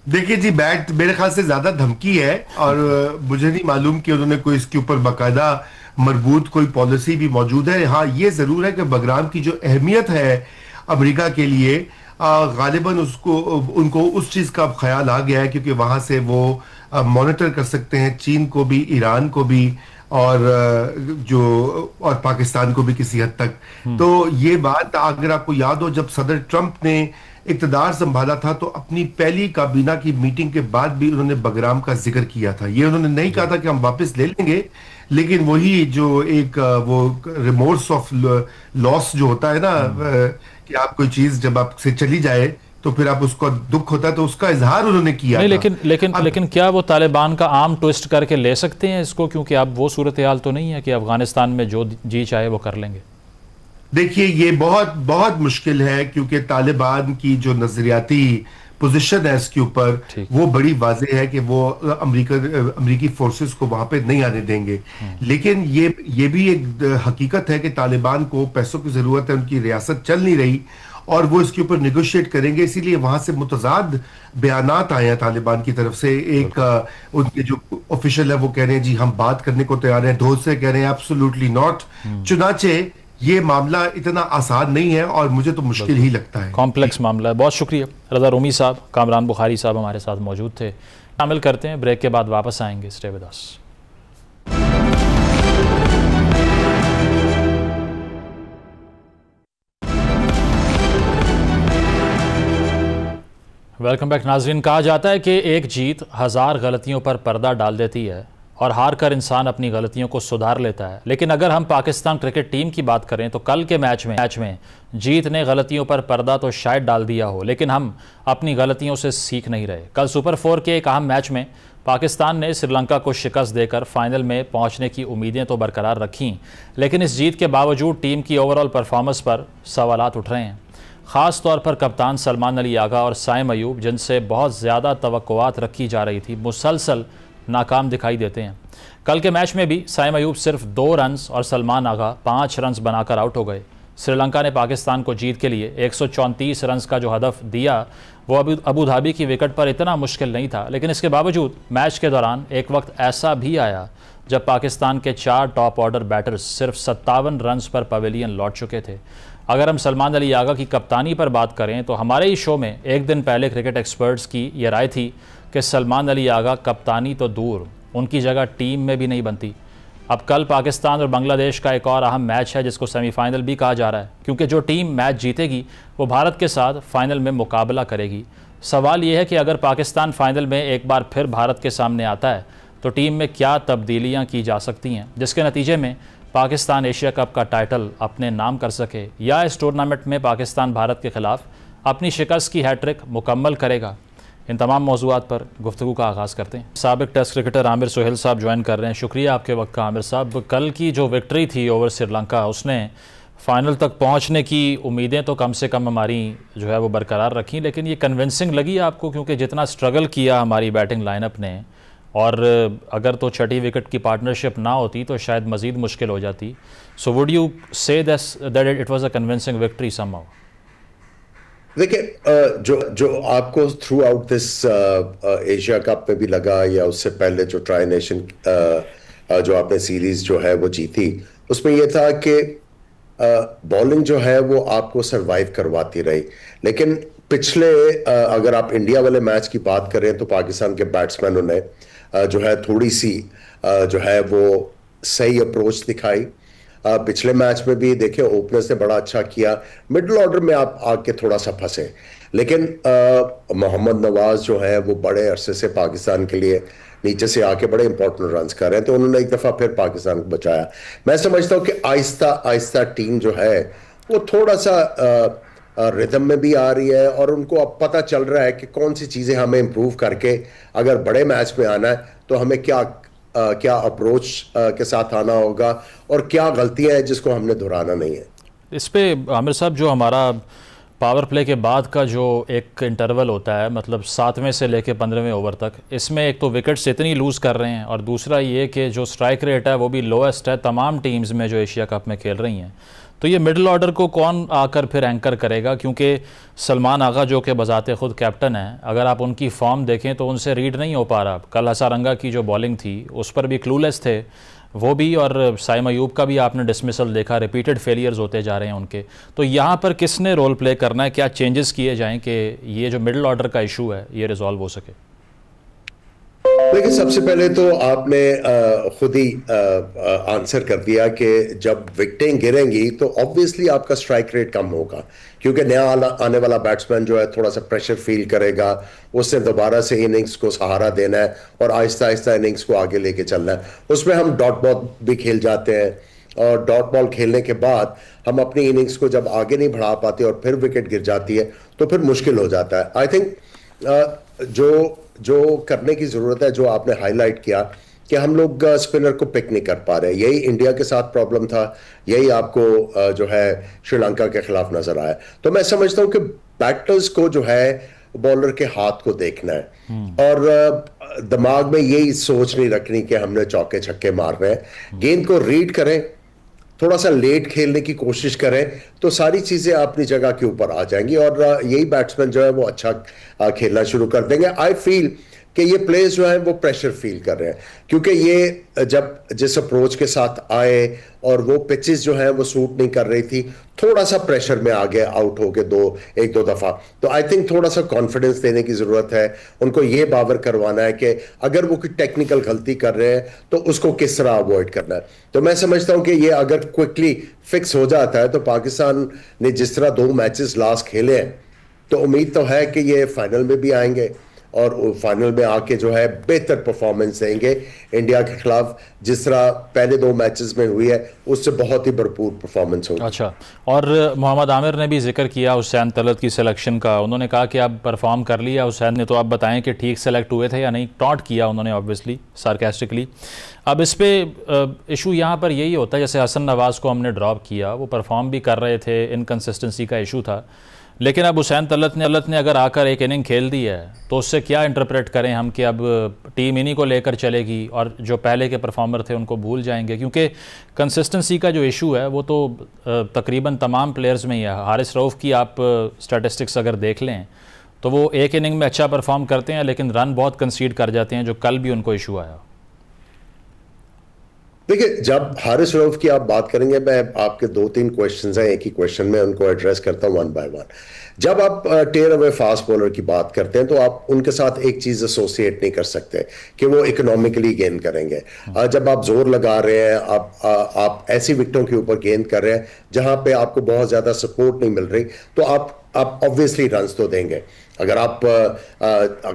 देखिए जी, बैट मेरे ख्याल से ज्यादा धमकी है, और मुझे नहीं मालूम कि उन्होंने कोई इसके ऊपर बाकायदा मरबूत कोई पॉलिसी भी मौजूद है। हाँ, ये जरूर है कि बगराम की जो अहमियत है अमेरिका के लिए, गालिबन उनको उस चीज का ख्याल आ गया है, क्योंकि वहां से वो मॉनिटर कर सकते हैं चीन को भी, ईरान को भी, और पाकिस्तान को भी किसी हद तक। तो ये बात अगर आपको याद हो, जब सदर ट्रंप ने इक़्तिदार संभाला था तो अपनी पहली काबीना की मीटिंग के बाद भी उन्होंने बगराम का जिक्र किया था। ये उन्होंने नहीं कहा था कि हम वापस ले लेंगे, लेकिन वही जो एक वो रिमोर्स ऑफ लॉस जो होता है ना, कि आप कोई चीज जब आपसे चली जाए तो फिर आप उसको दुख होता है, तो उसका इजहार उन्होंने किया नहीं, था। लेकिन क्या वो तालिबान का आम ट्विस्ट करके ले सकते हैं इसको? क्योंकि अब वो सूरत हाल तो नहीं है कि अफगानिस्तान में जो जी चाहे वो कर लेंगे। देखिए, ये बहुत बहुत मुश्किल है, क्योंकि तालिबान की जो नजरियाती पोजीशन है इसके ऊपर वो बड़ी वाज़ेह है कि वो अमेरिकी फोर्सेस को वहां पे नहीं आने देंगे। लेकिन ये भी एक हकीकत है कि तालिबान को पैसों की जरूरत है, उनकी रियासत चल नहीं रही और वो इसके ऊपर निगोशिएट करेंगे, इसीलिए वहां से मुतजाद बयानात आए हैं तालिबान की तरफ से। एक उनके जो ऑफिशियल है वो कह रहे हैं जी हम बात करने को तैयार हैं, दूसरे कह रहे हैं एब्सोल्युटली नॉट। चुनाचे ये मामला इतना आसान नहीं है और मुझे तो मुश्किल ही लगता है, कॉम्प्लेक्स मामला है। बहुत शुक्रिया रज़ा रूमी साहब, कामरान बुखारी साहब हमारे साथ मौजूद थे। शामिल करते हैं, ब्रेक के बाद वापस आएंगे। Stay with us. Welcome back नाज़रीन। कहा जाता है कि एक जीत 1000 गलतियों पर पर्दा डाल देती है और हार कर इंसान अपनी गलतियों को सुधार लेता है। लेकिन अगर हम पाकिस्तान क्रिकेट टीम की बात करें तो कल के मैच में जीत ने गलतियों पर पर्दा तो शायद डाल दिया हो, लेकिन हम अपनी गलतियों से सीख नहीं रहे। कल सुपर 4 के एक अहम मैच में पाकिस्तान ने श्रीलंका को शिकस्त देकर फाइनल में पहुंचने की उम्मीदें तो बरकरार रखीं, लेकिन इस जीत के बावजूद टीम की ओवरऑल परफॉर्मेंस पर सवालात उठ रहे हैं। ख़ास तौर पर कप्तान सलमान अली आगा और साइम अयूब, जिनसे बहुत ज़्यादा तवक्कुआत रखी जा रही थी, मुसलसल नाकाम दिखाई देते हैं। कल के मैच में भी साइम अयूब सिर्फ 2 रन्स और सलमान आगा 5 रन्स बनाकर आउट हो गए। श्रीलंका ने पाकिस्तान को जीत के लिए 134 रन्स का जो हदफ दिया वो अबू धाबी की विकेट पर इतना मुश्किल नहीं था, लेकिन इसके बावजूद मैच के दौरान एक वक्त ऐसा भी आया जब पाकिस्तान के 4 टॉप ऑर्डर बैटर्स सिर्फ 57 रन्स पर पवेलियन लौट चुके थे। अगर हम सलमान अली आगा की कप्तानी पर बात करें तो हमारे ही शो में एक दिन पहले क्रिकेट एक्सपर्ट्स की यह राय थी कि सलमान अली आगा कप्तानी तो दूर, उनकी जगह टीम में भी नहीं बनती। अब कल पाकिस्तान और बांग्लादेश का एक और अहम मैच है जिसको सेमीफाइनल भी कहा जा रहा है, क्योंकि जो टीम मैच जीतेगी वो भारत के साथ फाइनल में मुकाबला करेगी। सवाल ये है कि अगर पाकिस्तान फाइनल में एक बार फिर भारत के सामने आता है तो टीम में क्या तब्दीलियाँ की जा सकती हैं जिसके नतीजे में पाकिस्तान एशिया कप का टाइटल अपने नाम कर सके, या इस टूर्नामेंट में पाकिस्तान भारत के ख़िलाफ़ अपनी शिकस्त की हैट्रिक मुकम्मल करेगा। इन तमाम मौज़ूआत पर गुफ्तगू का आगाज़ करते हैं। साबिक टेस्ट क्रिकेटर आमिर सुहेल साहब ज्वाइन कर रहे हैं। शुक्रिया आपके वक्त का आमिर साहब। कल की जो विक्ट्री थी ओवर श्रीलंका, उसने फ़ाइनल तक पहुंचने की उम्मीदें तो कम से कम हमारी जो है वो बरकरार रखी, लेकिन ये कन्विंसिंग लगी आपको? क्योंकि जितना स्ट्रगल किया हमारी बैटिंग लाइनअप ने, और अगर तो छठी विकेट की पार्टनरशिप ना होती तो शायद मज़ीद मुश्किल हो जाती। So would you say that it was a convincing victory somehow? देखिए, जो आपको through out this Asia cup में भी लगा या उससे पहले जो ट्राई नेशन जो आपने सीरीज जो है वो जीती, उसमें यह था कि बॉलिंग जो है वो आपको सरवाइव करवाती रही। लेकिन पिछले अगर आप इंडिया वाले मैच की बात करें तो पाकिस्तान के बैट्समैनों ने जो है थोड़ी सी जो है वो सही अप्रोच दिखाई। पिछले मैच में भी देखें ओपनर्स ने बड़ा अच्छा किया, मिडिल ऑर्डर में आप आके थोड़ा सा फंसे, लेकिन मोहम्मद नवाज जो है वो बड़े अरसे से पाकिस्तान के लिए नीचे से आके बड़े इंपॉर्टेंट रन्स कर रहे हैं, तो उन्होंने एक दफ़ा फिर पाकिस्तान को बचाया। मैं समझता हूँ कि आहिस्ता आहिस्ता टीम जो है वो थोड़ा सा रिदम में भी आ रही है और उनको अब पता चल रहा है कि कौन सी चीज़ें हमें इम्प्रूव करके अगर बड़े मैच में आना है तो हमें क्या अप्रोच के साथ आना होगा और क्या गलतियां हैं जिसको हमने दोहराना नहीं है। इस पे आमिर साहब, जो हमारा पावर प्ले के बाद का जो एक इंटरवल होता है, मतलब 7वें से लेके 15वें ओवर तक, इसमें एक तो विकेट्स इतनी लूज़ कर रहे हैं और दूसरा ये कि जो स्ट्राइक रेट है वो भी लोएस्ट है तमाम टीम्स में जो एशिया कप में खेल रही हैं। तो ये मिडिल ऑर्डर को कौन आकर फिर एंकर करेगा? क्योंकि सलमान आगा जो कि बजाते खुद कैप्टन हैं, अगर आप उनकी फॉर्म देखें तो उनसे रीड नहीं हो पा रहा। कल हसारंगा की जो बॉलिंग थी उस पर भी क्लूलेस थे वो भी, और साइम अयूब का भी आपने डिसमिसल देखा, रिपीटेड फेलियर्स होते जा रहे हैं उनके। तो यहाँ पर किसने रोल प्ले करना है? क्या चेंजेस किए जाएँ कि ये जो मिडिल ऑर्डर का इशू है ये रिजॉल्व हो सके? देखिए, सबसे पहले तो आपने खुद ही आंसर कर दिया कि जब विकेटें गिरेंगी तो ऑब्वियसली आपका स्ट्राइक रेट कम होगा, क्योंकि नया आने वाला बैट्समैन जो है थोड़ा सा प्रेशर फील करेगा, उससे दोबारा से इनिंग्स को सहारा देना है और आहिस्ता आहिस्ता इनिंग्स को आगे लेके चलना है। उसमें हम डॉट बॉल भी खेल जाते हैं और डॉट बॉल खेलने के बाद हम अपनी इनिंग्स को जब आगे नहीं बढ़ा पाते और फिर विकेट गिर जाती है तो फिर मुश्किल हो जाता है। आई थिंक जो करने की जरूरत है, जो आपने हाईलाइट किया कि हम लोग स्पिनर को पिक नहीं कर पा रहे, यही इंडिया के साथ प्रॉब्लम था, यही आपको जो है श्रीलंका के खिलाफ नजर आया। तो मैं समझता हूं कि बैटर्स को जो है बॉलर के हाथ को देखना है और दिमाग में यही सोच नहीं रखनी कि हमने चौके छक्के मार रहे हैं। गेंद को रीड करें, थोड़ा सा लेट खेलने की कोशिश करें तो सारी चीजें अपनी जगह के ऊपर आ जाएंगी और यही बैट्समैन जो है वो अच्छा खेलना शुरू कर देंगे। आई फील कि ये प्लेयर्स जो हैं वो प्रेशर फील कर रहे हैं, क्योंकि ये जब जिस अप्रोच के साथ आए और वो पिचेस जो हैं वो सूट नहीं कर रही थी, थोड़ा सा प्रेशर में आ गए, आउट हो गए एक दो दफा। तो आई थिंक थोड़ा सा कॉन्फिडेंस देने की जरूरत है, उनको ये बावर करवाना है कि अगर वो कोई टेक्निकल गलती कर रहे हैं तो उसको किस तरह अवॉइड करना है। तो मैं समझता हूं कि ये अगर क्विकली फिक्स हो जाता है तो पाकिस्तान ने जिस तरह 2 मैचेस लास्ट खेले हैं तो उम्मीद तो है कि ये फाइनल में भी आएंगे और फाइनल में आके जो है बेहतर परफॉर्मेंस देंगे इंडिया के खिलाफ, जिस तरह पहले 2 मैचेस में हुई है उससे बहुत ही भरपूर परफॉर्मेंस होगी। अच्छा, और मोहम्मद आमिर ने भी जिक्र किया हुसैन तलत की सिलेक्शन का। उन्होंने कहा कि अब परफॉर्म कर लिया हुसैन ने, तो आप बताएं कि ठीक सेलेक्ट हुए थे या नहीं। टॉन्ट किया उन्होंने ऑब्वियसली सार्केस्टिकली। अब इस पे इशू यहाँ पर यही होता है, जैसे हसन नवाज़ को हमने ड्रॉप किया, वो परफॉर्म भी कर रहे थे, इनकन्सिस्टेंसी का इशू था, लेकिन अब हुसैन तलत ने अगर आकर एक इनिंग खेल दी है तो उससे क्या इंटरप्रेट करें हम कि अब टीम इन्हीं को लेकर चलेगी और जो पहले के परफॉर्मर थे उनको भूल जाएंगे? क्योंकि कंसिस्टेंसी का जो इशू है वो तो तकरीबन तमाम प्लेयर्स में ही है। हारिस रऊफ़ की आप स्टैटिस्टिक्स अगर देख लें तो वो एक इनिंग में अच्छा परफॉर्म करते हैं लेकिन रन बहुत कंसीड कर जाते हैं, जो कल भी उनको इशू आया। देखिए, जब हारिस रऊफ की आप बात करेंगे, मैं आपके 2-3 क्वेश्चंस हैं एक ही क्वेश्चन में, उनको एड्रेस करता हूं वन बाय वन। जब आप टेयर अवे फास्ट बॉलर की बात करते हैं तो आप उनके साथ एक चीज एसोसिएट नहीं कर सकते कि वो इकोनॉमिकली गेंद करेंगे। जब आप जोर लगा रहे हैं, आप ऐसी विकेटों के ऊपर गेंद कर रहे हैं जहां पे आपको बहुत ज्यादा सपोर्ट नहीं मिल रही, तो आप ऑब्वियसली रन्स तो देंगे। अगर आप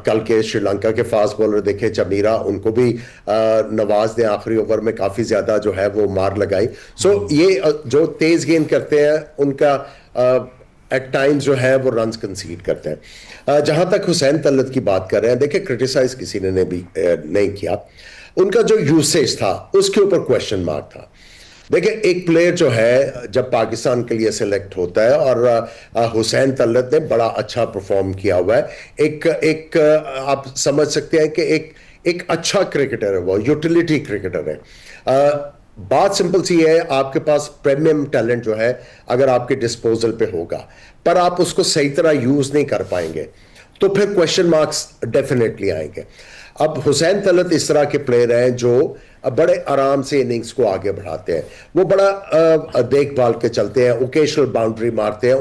कल के श्रीलंका के फास्ट बॉलर देखें, चमीरा, उनको भी नवाज ने आखिरी ओवर में काफी ज्यादा जो है वो मार लगाई। सो ये जो तेज गेंद करते हैं उनका एट टाइम्स जो है वो रन्स कंसीड करते हैं। जहां तक हुसैन तलत की बात कर रहे हैं, देखिए क्रिटिसाइज किसी ने भी नहीं किया, उनका जो यूसेज था उसके ऊपर क्वेश्चन मार्क था। देखिए, एक प्लेयर जो है जब पाकिस्तान के लिए सिलेक्ट होता है और हुसैन तलत ने बड़ा अच्छा परफॉर्म किया हुआ है, एक आप समझ सकते हैं कि एक अच्छा क्रिकेटर है, वो यूटिलिटी क्रिकेटर है। बात सिंपल सी है, आपके पास प्रीमियम टैलेंट जो है अगर आपके डिस्पोजल पे होगा पर आप उसको सही तरह यूज नहीं कर पाएंगे तो फिर क्वेश्चन मार्क्स डेफिनेटली आएंगे। अब हुसैन तलत इस तरह के प्लेयर हैं जो बड़े आराम से इनिंग्स को आगे बढ़ाते हैं, वो बड़ा देखभाल के चलते हैं, ओकेशनल बाउंड्री मारते हैं।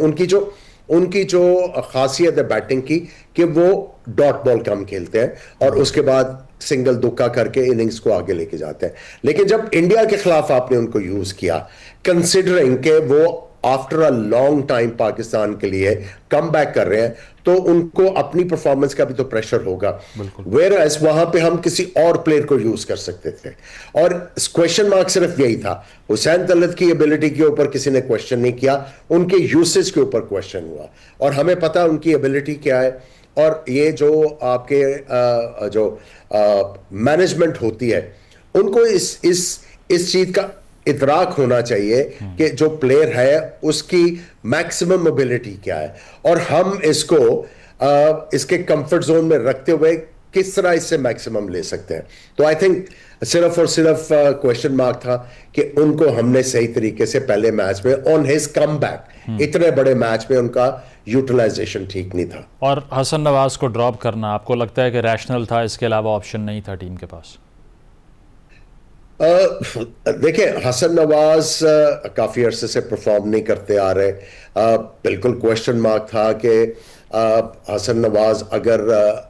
उनकी जो खासियत है बैटिंग की कि वो डॉट बॉल कम खेलते हैं और उसके बाद सिंगल दुक्का करके इनिंग्स को आगे लेके जाते हैं। लेकिन जब इंडिया के खिलाफ आपने उनको यूज किया, कंसिडरिंग के वो after a long time Pakistan के लिए कम बैक कर रहे हैं, तो उनको अपनी परफॉर्मेंस का भी तो प्रेशर होगा। वेयर एज वहां पे हम किसी और प्लेयर को यूज कर सकते थे और क्वेश्चन मार्क सिर्फ यही था। हुसैन तलत की एबिलिटी के ऊपर किसी ने क्वेश्चन नहीं किया, उनके यूसेज के ऊपर क्वेश्चन हुआ और हमें पता है उनकी एबिलिटी क्या है। और ये जो आपके जो मैनेजमेंट होती है, उनको इस चीज का इतराक होना चाहिए कि जो प्लेयर है उसकी मैक्सिमम मोबिलिटी क्या है और हम इसको इसके कंफर्ट जोन में रखते हुए किस तरह इससे मैक्सिमम ले सकते हैं। तो आई थिंक सिर्फ और सिर्फ क्वेश्चन मार्क था कि उनको हमने सही तरीके से पहले मैच में ऑन हिज कमबैक, इतने बड़े मैच में उनका यूटिलाइजेशन ठीक नहीं था। और हसन नवाज को ड्रॉप करना आपको लगता है कि रैशनल था, इसके अलावा ऑप्शन नहीं था टीम के पास? देखिए, हसन नवाज काफी अरसे से परफॉर्म नहीं करते आ रहे। बिल्कुल क्वेश्चन मार्क था कि हसन नवाज अगर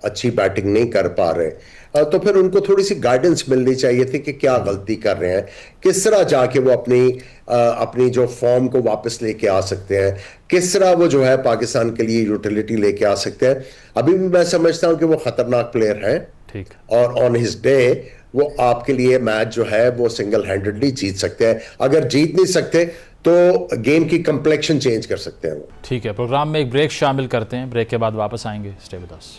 अच्छी बैटिंग नहीं कर पा रहे तो फिर उनको थोड़ी सी गाइडेंस मिलनी चाहिए थी कि क्या गलती कर रहे हैं, किस तरह जाके वो अपनी जो फॉर्म को वापस लेके आ सकते हैं, किस तरह वो जो है पाकिस्तान के लिए यूटिलिटी लेके आ सकते हैं। अभी भी मैं समझता हूं कि वो खतरनाक प्लेयर हैं, ठीक, और ऑन हिज डे वो आपके लिए मैच जो है वो सिंगल हैंडेडली जीत सकते हैं। अगर जीत नहीं सकते तो गेम की कंप्लेक्शन चेंज कर सकते हैं वो। ठीक है, प्रोग्राम में एक ब्रेक शामिल करते हैं, ब्रेक के बाद वापस आएंगे। Stay with us.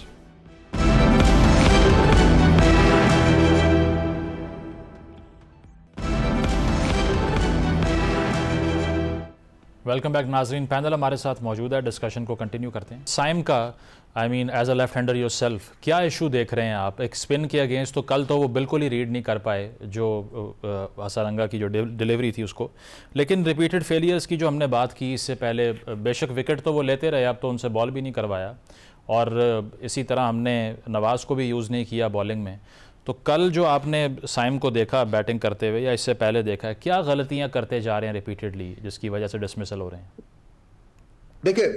Welcome back नाजरीन, पैनल हमारे साथ मौजूद है, डिस्कशन को कंटिन्यू करते हैं। साइम का as a left hander yourself, क्या इशू देख रहे हैं आप? एक स्पिन के अगेंस्ट तो कल तो वो बिल्कुल ही रीड नहीं कर पाए जो हसारंगा की जो डिलीवरी थी उसको, लेकिन रिपीटेड फेलियर्स की जो हमने बात की इससे पहले, बेशक विकेट तो वो लेते रहे, अब तो उनसे बॉल भी नहीं करवाया, और इसी तरह हमने नवाज़ को भी यूज़ नहीं किया बॉलिंग में। तो कल जो आपने साइम को देखा बैटिंग करते हुए या इससे पहले देखा है, क्या गलतियां करते जा रहे हैं रिपीटेडली जिसकी वजह से डिसमिसल हो रहे हैं? देखिए,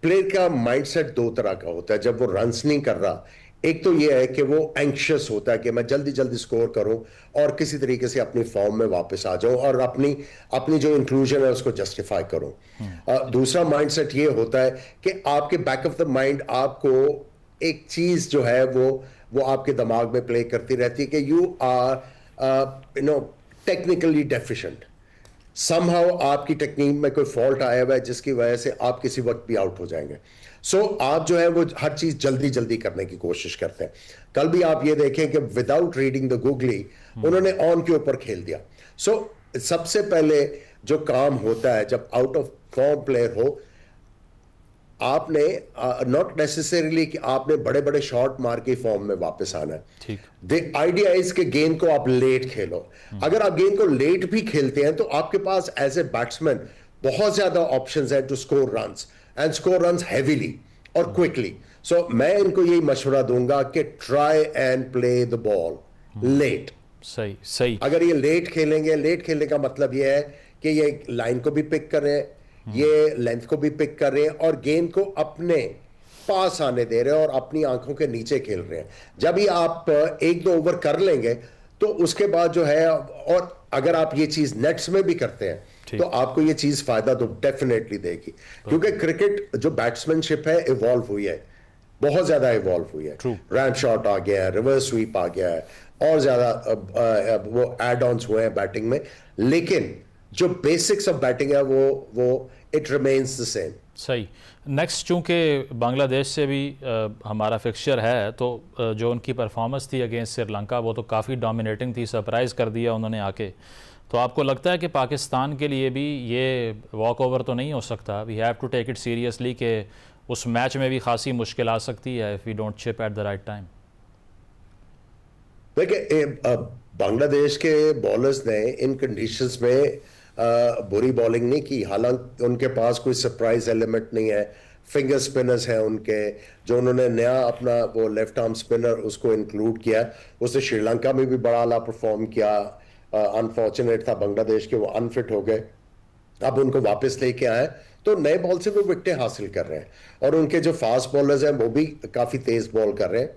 प्लेयर का माइंडसेट दो तरह का होता है जब वो रन्स नहीं कर रहा। एक तो ये है कि वो एंक्शियस होता है कि मैं जल्दी जल्दी स्कोर करूं और किसी तरीके से अपनी फॉर्म में वापस आ जाऊं और अपनी जो इंक्लूजन है उसको जस्टिफाई करूं। दूसरा माइंडसेट ये होता है कि आपके बैक ऑफ द माइंड आपको एक चीज जो है वो आपके दिमाग में प्ले करती रहती है कि you are technically deficient, somehow आपकी टेक्निक में कोई फॉल्ट आया हुआ है जिसकी वजह से आप किसी वक्त भी आउट हो जाएंगे। सो आप जो है वो हर चीज जल्दी जल्दी करने की कोशिश करते हैं। कल भी आप ये देखें कि विदाउट रीडिंग द गूगली उन्होंने ऑन के ऊपर खेल दिया। सो सबसे पहले जो काम होता है जब आउट ऑफ फॉर्म प्लेयर हो, आपने नॉट नेसेसरीली कि आपने बड़े बड़े शॉट मार के फॉर्म में वापस आना है। द आइडिया इज कि गेंद को आप लेट खेलो। अगर आप गेंद को लेट भी खेलते हैं तो आपके पास एज ए बैट्समैन बहुत ज्यादा ऑप्शंस हैं to score runs and score runs heavily और क्विकली। सो मैं इनको यही मशवरा दूंगा कि try and play the ball late. सही सही। अगर ये लेट खेलेंगे, लेट खेलने का मतलब ये है कि ये लाइन को भी पिक कर रहे हैं, ये लेंथ को भी पिक कर रहे हैं और गेंद को अपने पास आने दे रहे हैं और अपनी आंखों के नीचे खेल रहे हैं। जब ही आप एक दो ओवर कर लेंगे तो उसके बाद जो है, और अगर आप ये चीज नेट्स में भी करते हैं तो आपको ये चीज फायदा तो डेफिनेटली देगी, क्योंकि क्रिकेट जो बैट्समैनशिप है इवॉल्व हुई है, बहुत ज्यादा इवॉल्व हुई है। रैंप शॉट आ गया है, रिवर्स स्वीप आ गया है, और ज्यादा वो एड ऑन्स हुए हैं बैटिंग में, लेकिन जो बेसिक्स ऑफ बैटिंग है वो इट रिमेन्स द सेम। सही। नेक्स्ट चूंकि बांग्लादेश से भी हमारा फिक्सचर है, तो जो उनकी परफॉर्मेंस थी अगेंस्ट श्रीलंका वो तो काफ़ी डोमिनेटिंग थी, सरप्राइज़ कर दिया उन्होंने आके। तो आपको लगता है कि पाकिस्तान के लिए भी ये वॉक ओवर तो नहीं हो सकता? We have to take it seriously कि उस मैच में भी खासी मुश्किल आ सकती है if we don't chip at the right time. देखिए, बांग्लादेश के बॉलर्स ने इन कंडीशंस में बुरी बॉलिंग नहीं की, हालांकि उनके पास कोई सरप्राइज एलिमेंट नहीं है। फिंगर स्पिनर्स हैं उनके, जो उन्होंने नया अपना वो लेफ्ट आर्म स्पिनर उसको इंक्लूड किया, उसने श्रीलंका में भी बड़ा आला परफॉर्म किया। अनफॉर्चुनेट था बांग्लादेश के, वो अनफिट हो गए, अब उनको वापस लेके आए तो नए बॉल से वो विकेटें हासिल कर रहे हैं, और उनके जो फास्ट बॉलर्स हैं वो भी काफी तेज बॉल कर रहे हैं।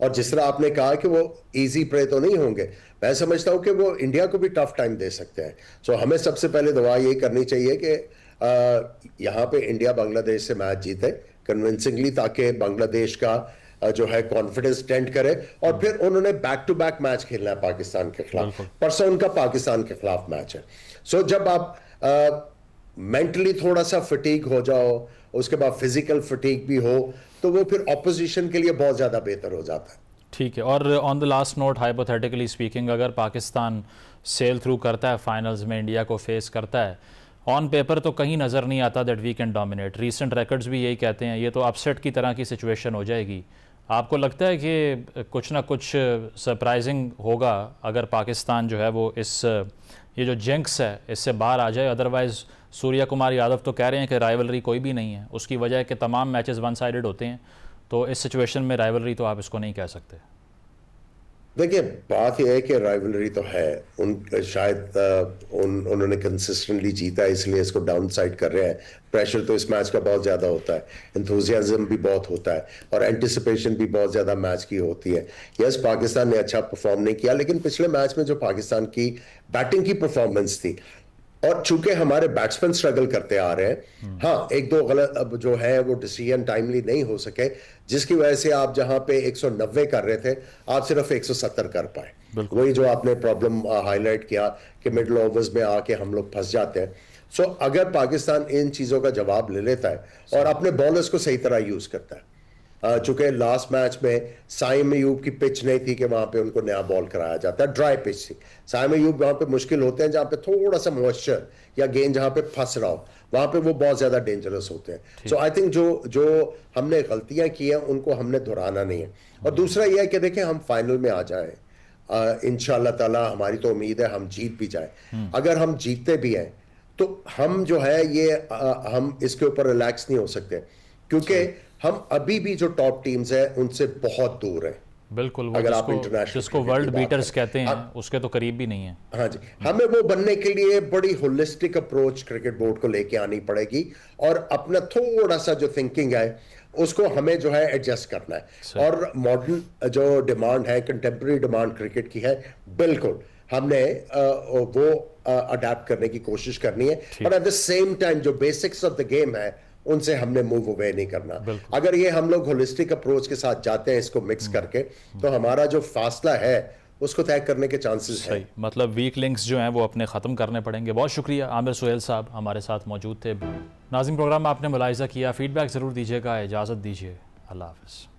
और जिस तरह आपने कहा कि वो इजी प्रे तो नहीं होंगे, मैं समझता हूं कि वो इंडिया को भी टफ टाइम दे सकते हैं। सो हमें सबसे पहले दुआ यही करनी चाहिए कि यहाँ पे इंडिया बांग्लादेश से मैच जीते कन्विंसिंगली, ताकि बांग्लादेश का जो है कॉन्फिडेंस टेंट करे। और फिर उन्होंने बैक टू बैक मैच खेलना है पाकिस्तान के खिलाफ, परसों उनका पाकिस्तान के खिलाफ मैच है। सो जब आप मेंटली थोड़ा सा फटीग हो जाओ, उसके बाद फिजिकल फटीग भी हो, तो वो फिर ऑपोजिशन के लिए बहुत ज़्यादा बेहतर हो जाता है। ठीक है। और on the last note, hypothetically speaking, अगर पाकिस्तान सेल थ्रू करता है फाइनल्स में, इंडिया को फेस करता है, ऑन पेपर तो कहीं नज़र नहीं आता that we can dominate, recent records भी यही कहते हैं, ये तो अपसेट की तरह की सिचुएशन हो जाएगी। आपको लगता है कि कुछ ना कुछ सरप्राइजिंग होगा अगर पाकिस्तान जो है वो ये जो जिंक्स है इससे बाहर आ जाए? अदरवाइज़ सूर्या कुमार यादव तो कह रहे हैं कि राइवलरी कोई भी नहीं है, उसकी वजह है कि तमाम मैचेस वन साइडेड होते हैं, तो इस सिचुएशन में राइवलरी तो आप इसको नहीं कह सकते। देखिए, बात यह है कि राइवलरी तो है, शायद उन्होंने कंसिस्टेंटली जीता इसलिए इसको डाउन साइड कर रहे हैं। प्रेशर तो इस मैच का बहुत ज़्यादा होता है, एंथुजियाज्म भी बहुत होता है और एंटिसिपेशन भी बहुत ज़्यादा मैच की होती है। यस, पाकिस्तान ने अच्छा परफॉर्म नहीं किया, लेकिन पिछले मैच में जो पाकिस्तान की बैटिंग की परफॉर्मेंस थी, और चूंकि हमारे बैट्समैन स्ट्रगल करते आ रहे हैं, हाँ एक दो गलत अब जो है वो डिसीजन टाइमली नहीं हो सके, जिसकी वजह से आप जहां पे 190 कर रहे थे आप सिर्फ 170 कर पाए। वही जो आपने प्रॉब्लम हाईलाइट किया कि मिडिल ओवर्स में आके हम लोग फंस जाते हैं। सो अगर पाकिस्तान इन चीजों का जवाब ले लेता है और अपने बॉलर्स को सही तरह यूज करता है, चूंकि लास्ट मैच में साइम अयूब की पिच नहीं थी कि वहां पे उनको नया बॉल कराया जाता है, ड्राई पिच थी। साइम अयूब वहां पे मुश्किल होते हैं जहां पे थोड़ा सा मॉइस्चर या गेंद जहां पे फंस रहा हो, वहां पे वो बहुत ज्यादा डेंजरस होते हैं। सो आई थिंक जो हमने गलतियां की हैं उनको हमने दोहराना नहीं है। और दूसरा यह है कि देखें, हम फाइनल में आ जाए इंशाअल्लाह ताला, हमारी तो उम्मीद है हम जीत भी जाए। अगर हम जीतते भी हैं तो हम जो है ये हम इसके ऊपर रिलैक्स नहीं हो सकते, क्योंकि हम अभी भी जो टॉप टीम्स हैं उनसे बहुत दूर हैं। बिल्कुल, वो अगर आप इंटरनेशनल जिसको वर्ल्ड बीटर्स कहते हैं उसके तो करीब भी नहीं है। हाँ जी, हमें वो बनने के लिए बड़ी होलिस्टिक अप्रोच क्रिकेट बोर्ड को लेके आनी पड़ेगी और अपना थोड़ा सा जो थिंकिंग है उसको हमें जो है एडजस्ट करना है। और मॉडर्न जो डिमांड है, कंटेम्प्रेरी डिमांड क्रिकेट की है, बिल्कुल हमने वो अडेप्ट करने की कोशिश करनी है। और एट द सेम टाइम जो बेसिक्स ऑफ द गेम है उनसे हमने मूव अवे नहीं करना। अगर ये हम लोग होलिस्टिक अप्रोच के साथ जाते हैं इसको मिक्स करके, तो हमारा जो फासला है उसको तय करने के चांसेस हैं। मतलब वीक लिंक्स जो हैं वो अपने ख़त्म करने पड़ेंगे। बहुत शुक्रिया, आमिर सुहेल साहब हमारे साथ मौजूद थे। नाज़रीन, प्रोग्राम में आपने मुलाहिज़ा किया, फीडबैक ज़रूर दीजिएगा। इजाज़त दीजिए, अल्लाह हाफ़िज़।